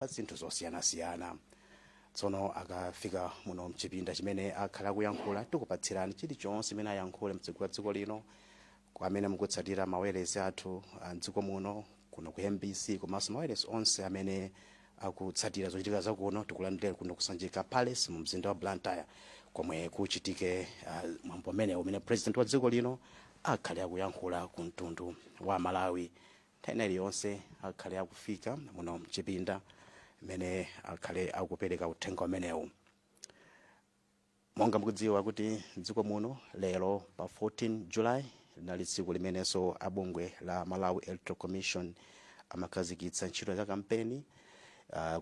zinthu zosiyana-siyana. Tsono akafika muno mchipinda chimene akhala kuyankhula tikupatsirani chilichonse imene ayankhule mdziko la dziko lino amene mukutsatira mawayilesi athu mdziko muno kuno ku MBC komanso mawayilesi onse amene akutsatira zochitika zakuno tikulandira kuno kusanjika Palace mu mzinda wa Blantyre komwe kuchitike mwambo umene president wa dziko lino akhale akuyankhula ku mtundu wa Malawi. Nthawi iliyonse akhale akufika muno mchipinda mene akhale akupereka uthenga umenewu. Monga mukudziwa kuti dziko muno lero pa 14 July linali tsiku limenenso abungwe la Malawi Electoral Commission amakhazikitsa ntchito za kampeni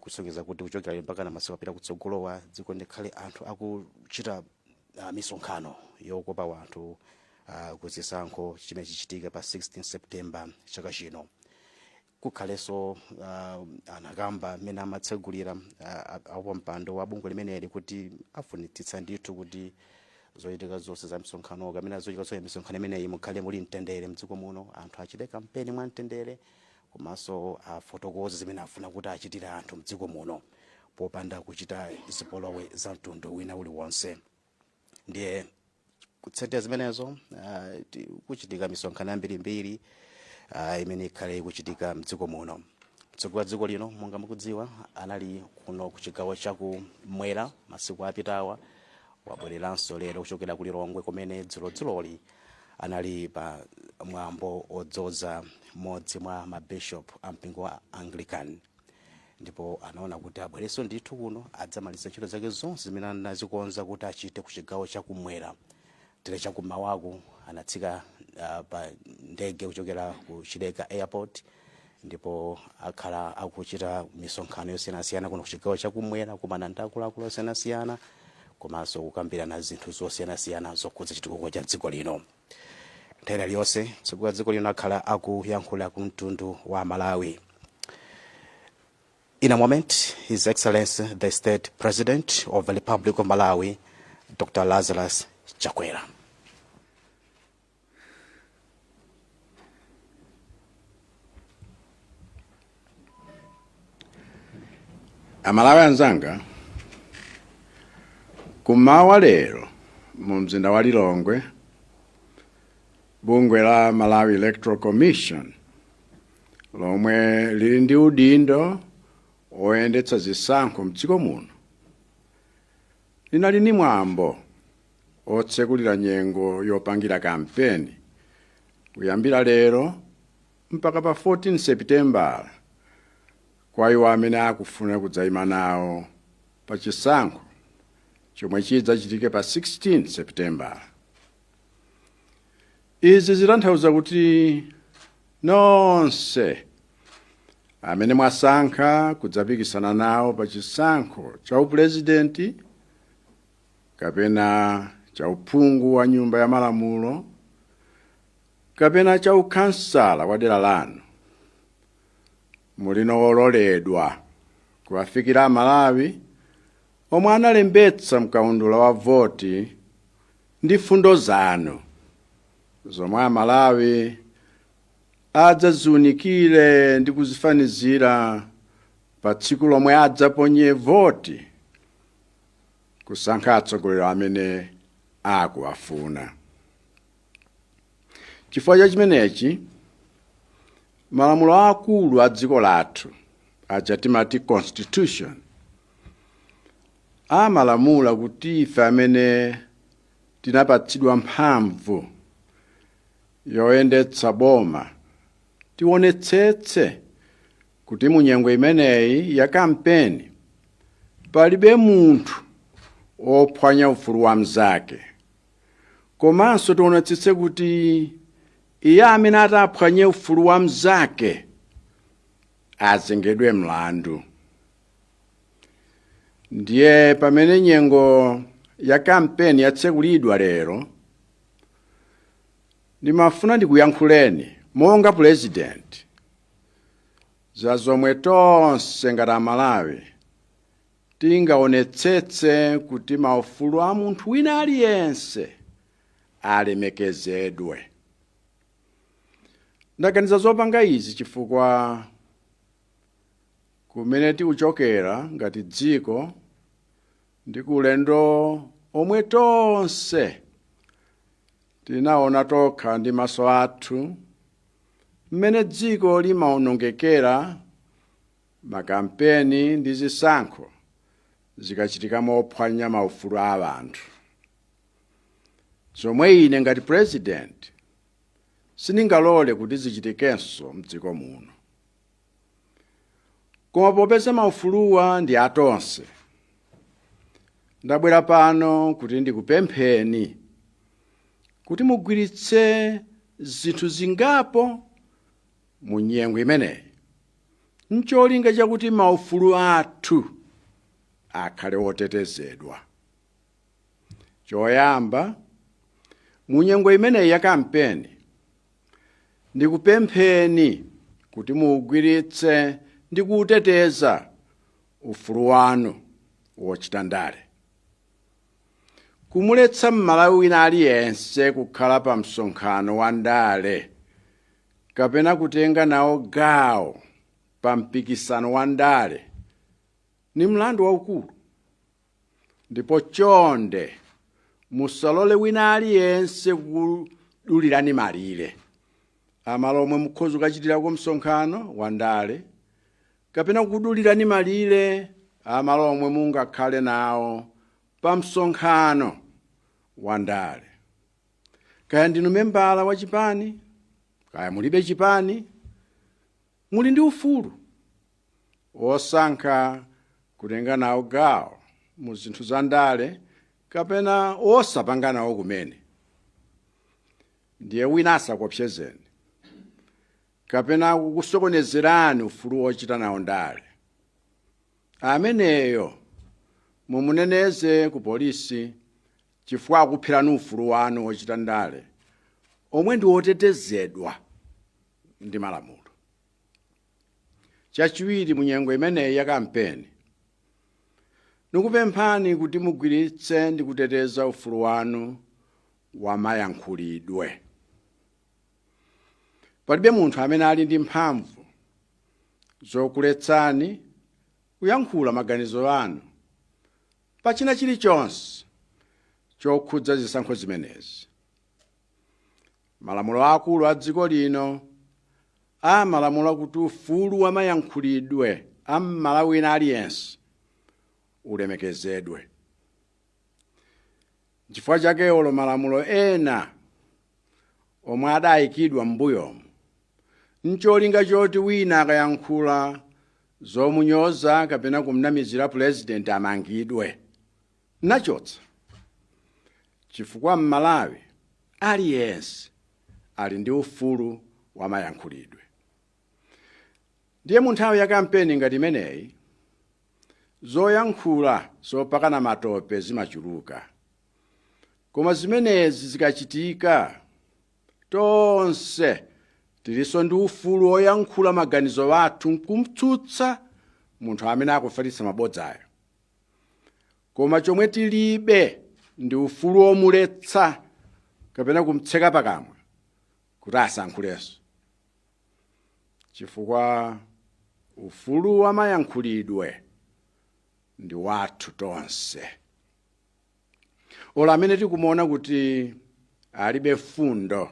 kusonyeza kuti kuchokera mpaka na masiku apita kutsogolowa dziko ndikhale anthu akuchita misonkhano yokopa wanthu kuzisankho chimene chichitika pa 16 September chaka chino. Kukhalenso anakamba mene amatsegulira apo mpando wa bungwe limeneli kuti afunitsitsa ndithu kuti zochitika zonse za misonkhano kamene zochitika zonse misonkhano imeneyi mukhale muli mtendere mdziko muno, anthu achite kampeni mwa mtendere komanso afotokoze zimene afuna kuti achitire anthu mdziko muno popanda kuchita zipolowe za mtundu wina uliwonse. Ndiye kutsatira zimenezo kuchitika misonkhano yambirimbiri imene ikhale kuchitika mdziko muno. Mtsogoleri wa dziko lino monga mukudziwa anali kuno ku chigawo chakumwera masiku apitawa, wabwereranso lero kuchokera ku Lilongwe kumene dziloli anali pa mwambo odzoza modzi mwa mabishop ampingo wa Anglican, ndipo anaona kuti abwereso ndithu kuno adzamaliza ntchito zake zonse zimene anazikonza kuti achite ku chigawo chakumwera. Tere chakumawaku anatsika pa ndege kuchokera ku Chileka Airport, ndipo akhala akuchita misonkhano yosiyanasiyana kuno ku chigawo chakumwera kumana ndi akuluakulu osiyanasiyana komanso kukambirana zinthu zosiyanasiyana zokhudza chitukuko cha dziko lino. Nthawi iliyonse mtsogoleri wa dziko lino akhala akuyankhula ku mtundu wa Malawi. In a moment, His Excellency the State President of the Republic of Malawi, Dr. Lazarus Chakwera. Amalawi anzanga, kumawa lero mu mzinda wa Lilongwe bungwe la Malawi Electoral Commission lomwe lili ndi udindo oyendetsa zisankho mdziko muno linali ni mwambo otsekulira nyengo yopangira kampeni kuyambira lero mpaka pa 14 September kwa iwo amene akufuna kudzayima nawo pa chisankho chomwe chidzachitike pa 16 September. Izi zitanthauza kuti nonse amene mwasankha kudzapikisana nawo pa chisankho cha upresidenti kapena cha uphungu wa nyumba ya malamulo kapena cha ukhansala wa dera lanu mulino ololedwa kuwafikira Malawi omwe analembetsa mkaundula wa voti ndi fundo zanu zomwe Malawi adzaziunikire ndi kuzifanizira pa tsiku lomwe adzaponye voti kusankha atsogoleri amene akuwafuna. Chifukwa cha chimenechi malamulo akulu a dziko lathu aja timati constitution amalamula kuti ife amene tinapatsidwa mphamvu yoyendetsa boma tionetsetse kuti munyengo imeneyi ya kampeni palibe munthu ophwanya ufulu wa mnzake, komanso tionetsetse kuti iye amene ataphwanye ufulu wa mnzake azengedwe mlandu. Ndiye pamene nyengo ya kampeni yatsekulidwa lero ndimafuna ndikuyankhuleni monga president za zomwe tonse ngati Amalawi tingaonetsetse kuti maufulu a munthu wina aliyense alemekezedwe. Ndaganiza zopanga izi chifukwa kumene tikuchokera ngati dziko ndi kulendo omwe tonse tinaona tokha ndi maso athu mmene dziko limawonongekera makampeni ndi zisankho zikachitika mophwanya maufulu a anthu. Zomwe ine ngati president sindingalole kuti zichitikenso mdziko muno. Koma popeza maufuluwa ndi atonse, ndabwera pano kuti ndikupempheni kuti mugwiritse zinthu zingapo mu nyengo imeneyi n'cholinga chakuti maufulu athu akhale otetezedwa. Choyamba, mu nyengo imeneyi ya kampeni ndikupempheni kuti mugwiritse ndi kuteteza ufulu wanu wochita ndale. Kumuletsa Mmalawi wina aliyense kukhala pa msonkhano wa ndale kapena kutenga nawo gawo pa mpikisano wa ndale ni mlandu waukulu. Ndipo chonde musalole wina aliyense kudulirani malire amalo omwe mukhoza kuchitirako msonkhano wa ndale kapena kudulirani malire amalo omwe mungakhale nawo pa msonkhano wa ndale. Kaya ndinu membala wa chipani, kaya mulibe chipani, muli ndi ufulu osankha kutenga nawo gawo mu zinthu za ndale kapena osapanga nawo kumene. Ndiye wina asakopsezeni kapena kukusokonezerani ufulu wochita nawo ndale. Ameneyo mumuneneze ku polisi chifukwa akuphirani ufulu wanu wochita ndale omwe ndi wotetezedwa ndi malamulo. Chachiwiri, mu nyengo imeneyi ya kampeni nikupemphani kuti mugwiritse ndi kuteteza ufulu wanu wa mayankhulidwe. Palibe munthu amene ali ndi mphamvu zokuletsani kuyankhula maganizo anu pachina chilichonse chokhudza zisankho zimenezi. Malamulo akulu a dziko lino amalamula kuti ufulu wa mayankhulidwe a Mmalawi wina aliyense ulemekezedwe. Chifukwa chake olo malamulo ena omwe adayikidwa m'mbuyomu n'cholinga choti wina akayankhula zomunyoza kapena kumnamizira president amangidwe nachotsa. Chifukwa Mmalawi aliyense ali ndi ufulu wa mayankhulidwe. Ndiye mu nthawi ya kampeni ngati imeneyi zoyankhula zopakana matope zimachuluka. Koma zimenezi zikachitika tonse tilinso ndi ufulu woyankhula maganizo athu kumtsutsa munthu amene akufalitsa mabodzayo. Koma chomwe tilibe ndi ufulu womuletsa kapena kumtseka pakamwa kuti asankhulenso. Chifukwa ufulu wa mayankhulidwe ndi wathu tonse. Ola amene tikumuona kuti alibe fundo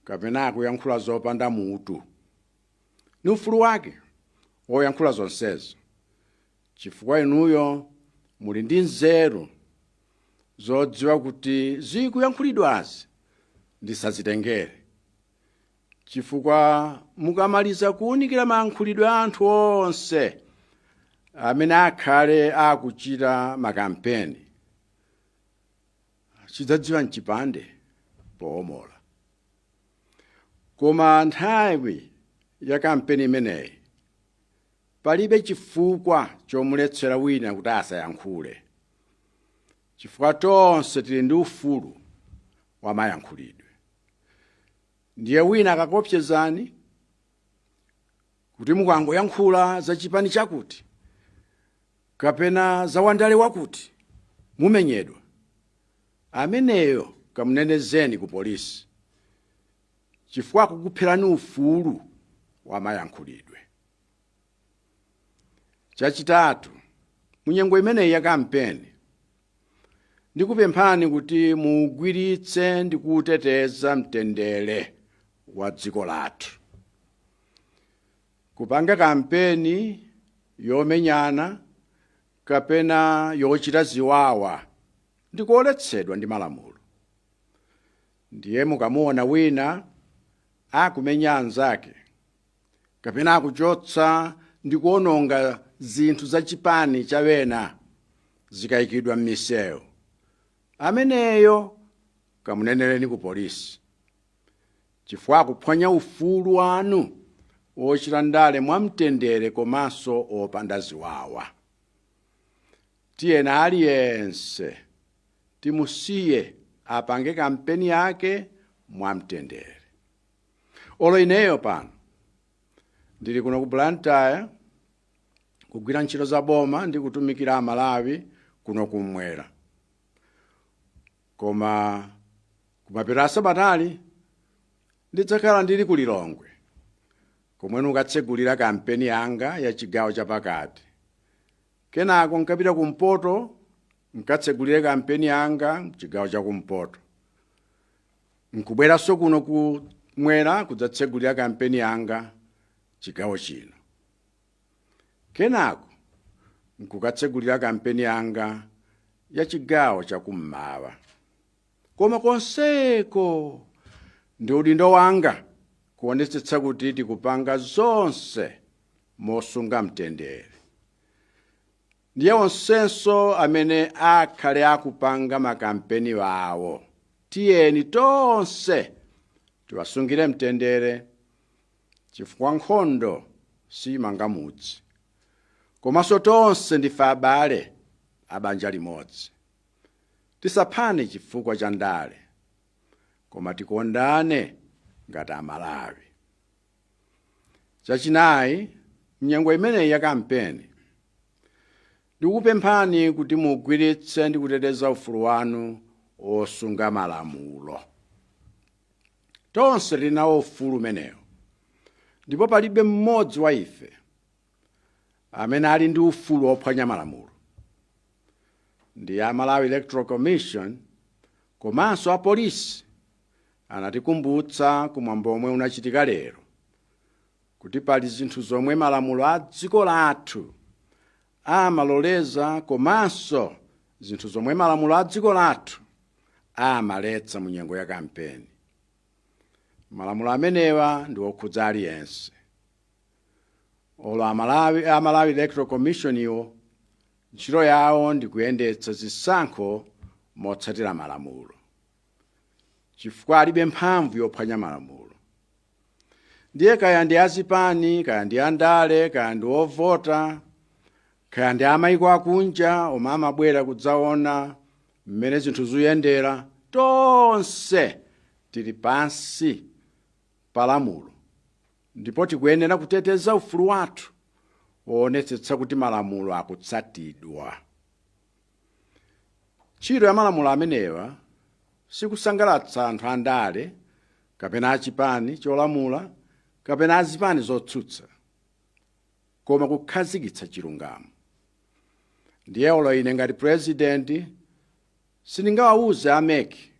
kapena akuyankhula zopanda mutu ni ufulu wake woyankhula zonsezo. Chifukwa inuyo muli ndi nzeru zodziwa kuti zikuyankhulidwazi ndisazitengere. Chifukwa mukamaliza kuwunikira mayankhulidwe a anthu onse amene akhale akuchita makampeni chidzadziwa mchipande poomola. Koma nthawi ya kampeni imeneyi palibe chifukwa chomuletsera wina kuti asayankhule. Chifukwa tonse tili ndi ufulu wa mayankhulidwe. Ndiye wina akakopsezani kuti mukangoyankhula za chipani chakuti kapena za wandale wakuti mumenyedwa, ameneyo kamunenezeni ku polisi chifukwa akukupherani ufulu wa mayankhulidwe. Chachitatu, munyengo imeneyi ya kampeni ndikupemphani kuti mugwiritse ndi kuteteza mtendere wa dziko lathu. Kupanga kampeni yomenyana kapena yochita ziwawa ndikuoletsedwa ndi malamulo. Ndiye mukamuona wina akumenya anzake kapena akuchotsa ndi kuononga zinthu zachipani cha wena zikayikidwa m'misewu, ameneyo kamunenereni ku polisi, chifukwa akuphwanya ufulu wanu wochita ndale mwamtendere komanso opanda ziwawa. Tiyena aliyense timusiye apange kampeni yake mwamtendere. Olo ineyo pano ndili kuno ku Blantyre kugwira ntchito za boma ndi kutumikira Amalawi kuno kumwera. Koma kumapeto a Sabatali ndidzakhala ndili ku Lilongwe komwe ndikatsegulira kampeni yanga ya chigawo chapakati. Kenako nkapita kumpoto nkatsegulire kampeni yanga mchigawo chakumpoto. Nkubweranso kuno kumwera kudzatsegulira kampeni yanga chigawo chino. Kenako nkukatsegulira kampeni yanga ya chigawo chakummawa. Koma konseko ndi udindo wanga kuonetsetsa kuti tikupanga zonse mosunga mtendere. Ndiye onsenso amene akhale akupanga makampeni wawo, tiyeni tonse tiwasungire mtendere, chifukwa nkhondo simanga mudzi. Komanso tonse ndife abale abanja limodzi. Tisaphane chifukwa cha ndale, koma tikondane ngati Amalawi. Chachinayi, mnyengo imeneyi ya kampeni ndikupemphani kuti mugwiritse ndi kuteteza ufulu wanu osunga malamulo. Tonse tinawo ufulu umenewo, ndipo palibe mmodzi wa ife amene ali ndi ufulu wophwanya malamulo. Ndi Amalawi Electoral Commission komanso apolisi anatikumbutsa kumwambo omwe unachitika lero kuti pali zinthu zomwe malamulo a dziko lathu amaloleza komanso zinthu zomwe malamulo a dziko lathu amaletsa mu nyengo ya kampeni. Malamulo amenewa ndi okhudza aliyense. Olo Amalawi Electoral Commission iwo ntchito yawo ndi kuyendetsa zisankho motsatira malamulo, chifukwa alibe mphamvu yophwanya malamulo. Ndiye kaya ndi azipani, kaya ndi andale, kaya ndi ovota, kaya ndi amayiko akunja omwe amabwera kudzaona mmene zinthu zikuyendera, tonse tili pansi pa lamulo, ndipo tikuyenera kuteteza ufulu wathu woonetsetsa kuti malamulo akutsatidwa. Ntchito ya malamulo amenewa sikusangalatsa anthu andale kapena achipani cholamula kapena azipani zotsutsa, koma kukhazikitsa chilungamo. Ndiye olo ine ngati president sindingawawuze ameki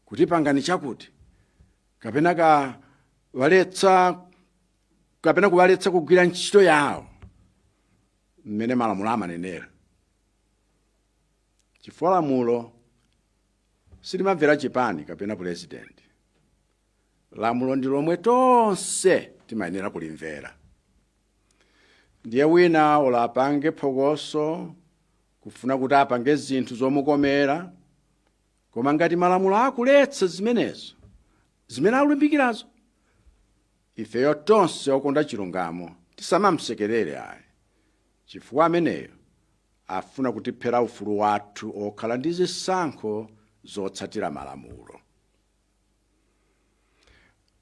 kuti pangani chakuti kapena kuwaletsa kugwira ntchito yawo mmene malamulo amanenera, chifukwa lamulo silimamvera chipani kapena president. Lamulo ndi lomwe tonse timayenera kulimvera. Ndiye wina ola apange phokoso kufuna kuti apange zinthu zomukomera, koma ngati malamulo akuletsa zimenezo zimene alumbikirazo, ifeyo tonse okonda chilungamo tisamamsekerere ayi, chifukwa ameneyo afuna kutiphera ufulu wathu okhala ndi zisankho zotsatira malamulo.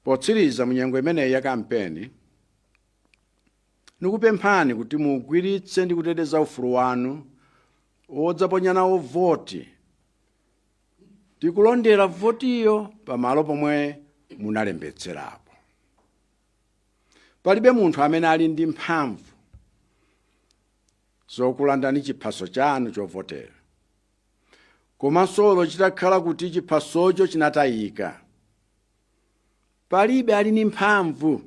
Potsiriza munyengo imeneyi ya kampeni, nikupemphani kuti mugwiritse ndi kuteteza ufulu wanu wodzaponya nawo voti, tikulondera votiyo pamalo pomwe munalembetserapo. Palibe munthu amene ali ndi mphamvu zokulandani chiphaso chanu chovotera. Komanso chitakhala kuti chiphasocho chinatayika, palibe ali ndi mphamvu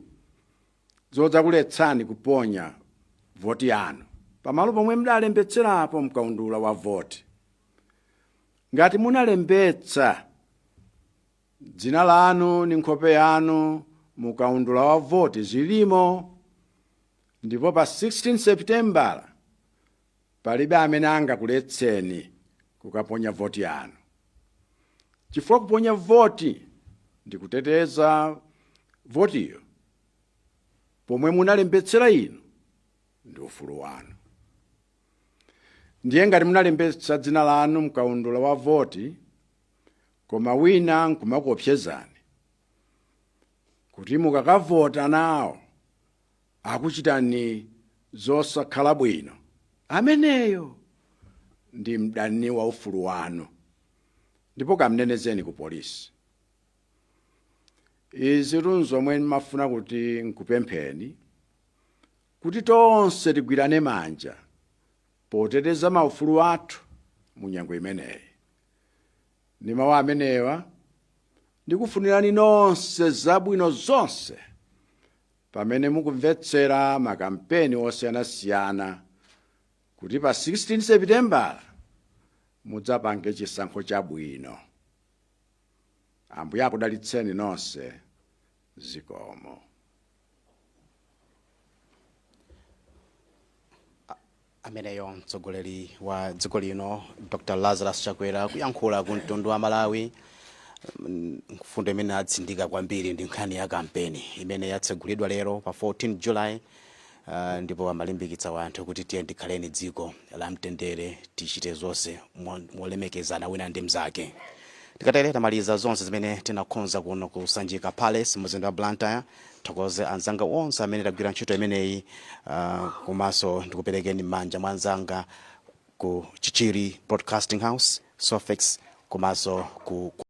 zodzakuletsani kuponya voti yanu pamalo pomwe mudalembetserapo mkaundula wa voti. Ngati munalembetsa dzina lanu ndi nkhope yanu mukaundula wa voti zilimo, ndipo pa 16 Seputembala palibe amene angakuletseni kukaponya voti yanu. Chifukwa kuponya voti ndi kuteteza votiyo pomwe munalembetsera inu ndi ufulu wanu. Ndiye ngati munalembetsa dzina lanu mkaundula wa voti koma wina nkumakuopsezani kuti mukakavota nawo akuchitani zosakhala bwino, ameneyo ndi mdani wa ufulu wanu, ndipo kamnenezeni ku polisi. Izi nzomwe mafuna kuti nkupempheni kuti tonse tigwirane manja poteteza maufulu athu mu nyengo imeneyi. Ndi mawu amenewa ndikufunirani nonse zabwino zonse pamene mukumvetsera makampeni osiyanasiyana kuti pa 16 Seputembala mudzapange chisankho chabwino. Ambuye akudalitseni nonse. Zikomo. Ameneyo mtsogoleri wa dziko lino Dr. Lazarus Chakwera kuyankhula ku mtundu wa Malawi. Mfundo imene atsindika kwambiri ndi nkhani ya kampeni imene yatsegulidwa lero pa 14 July. Ndipo amalimbikitsa wanthu kuti tiye ndikhaleni dziko la mtendere, tichite zonse molemekezana wina ndi mnzake. Tikatere tamaliza zonse zimene tinakonza kuno ku Sanjika Palace mzinda wa Blantyre. Thokoze anzanga onse amene tagwira ntchito imeneyi, komanso ndikuperekeni manja mwanzanga ku Chichiri Broadcasting House, Sofex, komanso ku